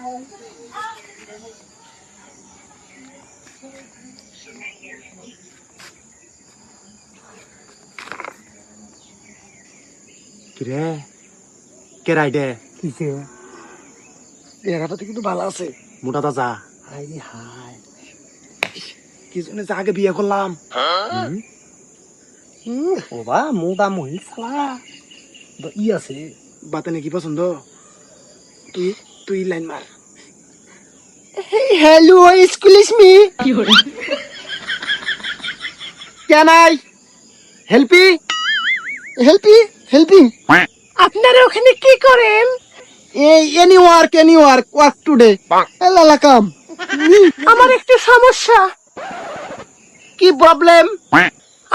কিরে কে রাইডে কিসে এরাটা তো কিন্তু ভালো আছে। মোটা তাজা হাই রে হাই, কি জন্য যে আগে বিয়ে করলাম। ওবা মোটা মহিলা ই আছে। বাতে নাকি পছন্দ? তুই তুই লাইন মার। Hello excuse me, can I help you? Helping. আপনারা ওখানে কি করেন? Any work today. লালা কাম। আমার একটু সমস্যা। কি প্রবলেম?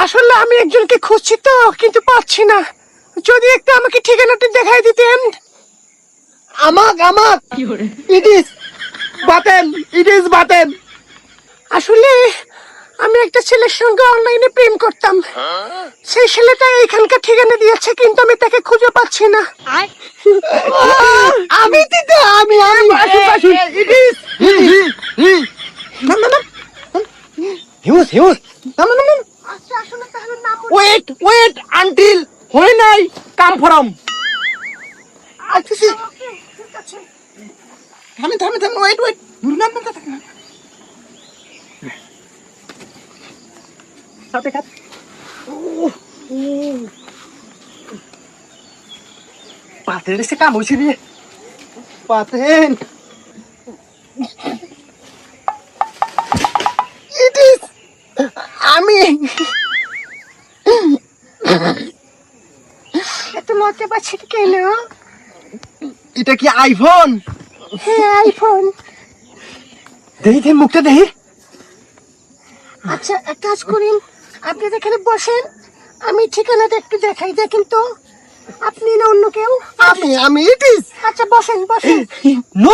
আসলে আমি একজনকে খুঁজছি তো, কিন্তু পাচ্ছি না। যদি একটু আমাকে ঠিকানাটা দেখাই দিতেন। আমাক ইট ইজ বাতেন। আসলে আমি একটা ছেলের সঙ্গে অনলাইনে প্রেম করতাম। সেই ছেলেটা এখানকার ঠিকানা দিয়েছে, কিন্তু আমি তাকে খুঁজে পাচ্ছি না। আমি ইট ইজ হিউজ আচ্ছা, আসলে তাহলে না wait until when I come from. আচ্ছা ঠিক আছে। থামেন ওয়েট দুর্নাম না থাকে না। সাথে খাত পাতের এসে কাম হয়েছে রে। পাতেন ইট ইজ আমি। এত লজ্জা পাচ্ছি কেন? এটা কি আইফোন? হ্যাঁ, আইফোন। দেখি মুখটা দেখি। আচ্ছা, এক কাজ করেন, আপনি এখানে বসেন, আমি ঠিকানাটা একটু দেখাই। দেখেন তো, আপনি না অন্য কেউ? আমি ইট ইজ। আচ্ছা, বসেন। No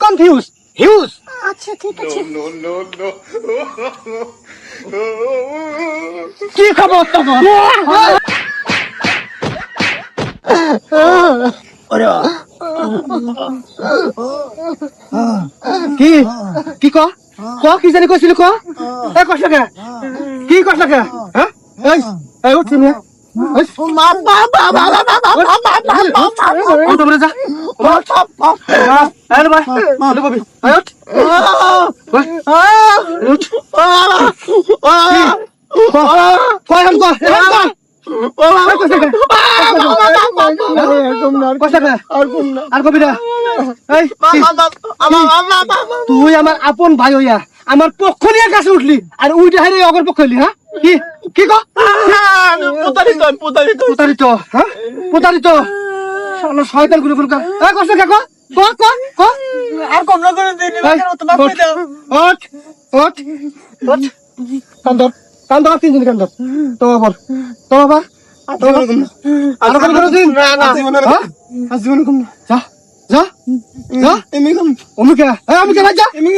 confuse huge. আচ্ছা ঠিক আছে। কি খবর তোমার? কি ক কি জানি কইছিল ক এ কষ্ট কে কি কষ্ট কে হ্যাঁ এই উঠ তুমি তুই আমার আপন ভাই হইয়া আমার পক্ষ নিয়ে কাছে উঠলি আর উইটা হারে অগর পক্ষ হইলি। হ্যাঁ কি কি ক প্রতারিত হ্যাঁ প্রতারিত শয়তান গুলো ফুলকা কষ্ট কে ক আর কম না করে দিন, কান্দর তিনজন কান্দর তোমার জীবন কম যা অমুকে ভাই যা আমি